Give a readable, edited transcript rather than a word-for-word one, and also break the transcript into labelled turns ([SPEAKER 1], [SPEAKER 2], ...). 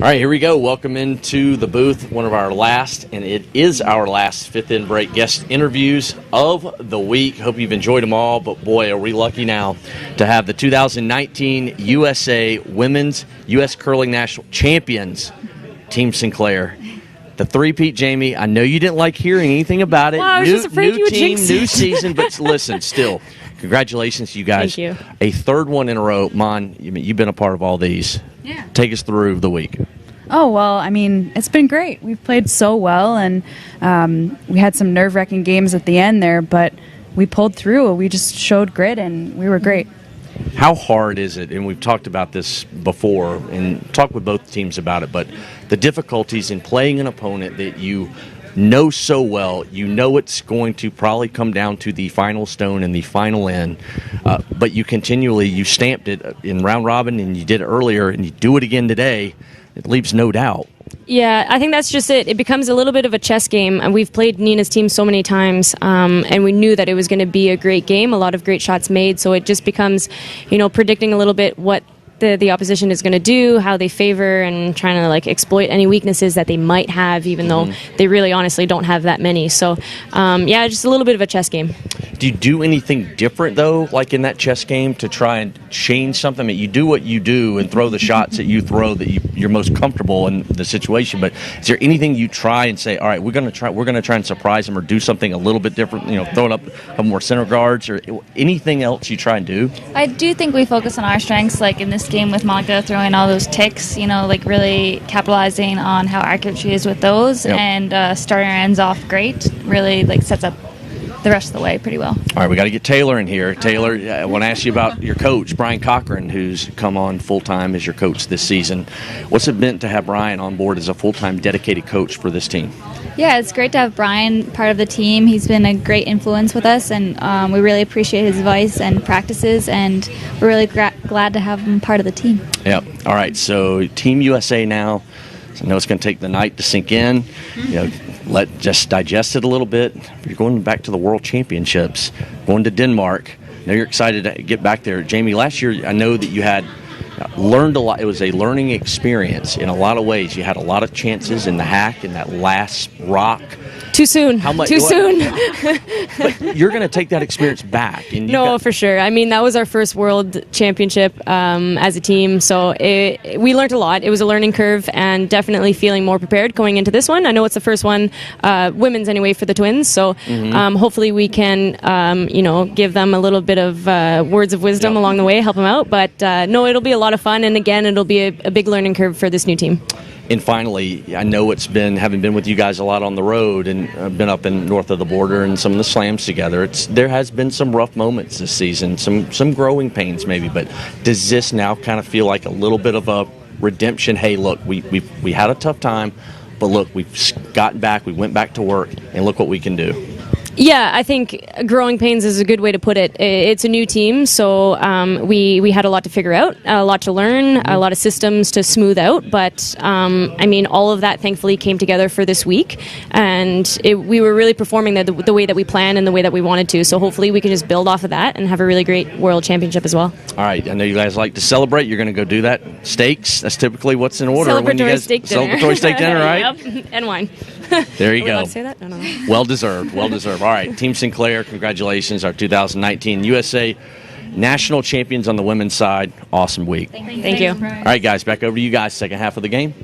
[SPEAKER 1] All right, here we go. Welcome into the booth, one of our last, and it is our last Fifth In Break guest interviews of the week. Hope you've enjoyed them all, but boy, are we lucky now to have the 2019 USA Women's U.S. Curling National Champions, Team Sinclair. The three-peat, Jamie, I know you didn't like hearing anything about it.
[SPEAKER 2] Well, I was just afraid you would jinx it.
[SPEAKER 1] New season, but listen, still, congratulations to you guys.
[SPEAKER 2] Thank you.
[SPEAKER 1] A third one in a row. Mon, you've been a part of all these.
[SPEAKER 3] Yeah.
[SPEAKER 1] Take us through the week.
[SPEAKER 3] Oh, well, I mean, it's been great. We've played so well, and we had some nerve-wracking games at the end there, but we pulled through. We just showed grit, and we were great.
[SPEAKER 1] How hard is it, and we've talked about this before and talked with both teams about it, but the difficulties in playing an opponent that you know so well, you know it's going to probably come down to the final stone and the final end, but you stamped it in round robin, and you did it earlier, and you do it again today. It leaves no doubt.
[SPEAKER 2] Yeah, I think that's just it. It becomes a little bit of a chess game. And we've played Nina's team so many times, and we knew that it was going to be a great game, a lot of great shots made. So it just becomes, predicting a little bit what the opposition is going to do, how they favor, and trying to exploit any weaknesses that they might have, even though they really honestly don't have that many. So, just a little bit of a chess game.
[SPEAKER 1] Do you do anything different, though, like in that chess game, to try and change something? I mean, you do what you do and throw the shots that you throw that you're most comfortable in the situation, but is there anything you try and say, all right, we're going to try and surprise them or do something a little bit different, throwing up a couple more center guards or anything else you try and do?
[SPEAKER 4] I do think we focus on our strengths, like in this game with Monica throwing all those ticks, really capitalizing on how accurate she is with those, and starting our ends off great, really sets up the rest of the way pretty well.
[SPEAKER 1] All right, we got to get Taylor in here. Taylor, I want to ask you about your coach, Brian Cochran, who's come on full-time as your coach this season. What's it meant to have Brian on board as a full-time dedicated coach for this team?
[SPEAKER 4] Yeah, it's great to have Brian part of the team. He's been a great influence with us, and we really appreciate his advice and practices, and we're really glad to have him part of the team.
[SPEAKER 1] Yep. All right, so Team USA now. I know it's going to take the night to sink in. Just digest it a little bit. You're going back to the World Championships, going to Denmark. I know you're excited to get back there. Jamie, last year I know that you had learned a lot. It was a learning experience in a lot of ways. You had a lot of chances in the hack, in that last rock.
[SPEAKER 2] Too soon. Too soon.
[SPEAKER 1] But you're going to take that experience back. And
[SPEAKER 2] for sure. I mean, that was our first World Championship as a team, so we learned a lot. It was a learning curve, and definitely feeling more prepared going into this one. I know it's the first one, women's anyway, for the twins, so hopefully we can, give them a little bit of words of wisdom along the way, help them out. But no, it'll be a lot of fun, and again, it'll be a big learning curve for this new team.
[SPEAKER 1] And finally, I know it's been, having been with you guys a lot on the road and been up in north of the border and some of the slams together, there has been some rough moments this season, some growing pains maybe, but does this now kind of feel like a little bit of a redemption? Hey, look, we had a tough time, but look, we've gotten back, we went back to work, and look what we can do.
[SPEAKER 2] Yeah, I think growing pains is a good way to put it. It's a new team, so we had a lot to figure out, a lot to learn, a lot of systems to smooth out. But all of that thankfully came together for this week, and we were really performing the way that we planned and the way that we wanted to. So hopefully we can just build off of that and have a really great World Championship as well.
[SPEAKER 1] All right, I know you guys like to celebrate. You're going to go do that. Steaks, that's typically what's in order.
[SPEAKER 2] Celebratory steak dinner.
[SPEAKER 1] Celebratory steak dinner, right?
[SPEAKER 2] Yep, and wine.
[SPEAKER 1] There you go.
[SPEAKER 2] Are we allowed to say that? I don't know.
[SPEAKER 1] Well deserved. All right, Team Sinclair, congratulations, our 2019 USA National Champions on the women's side. Awesome week.
[SPEAKER 2] Thank you.
[SPEAKER 1] All right, guys, back over to you guys. Second half of the game.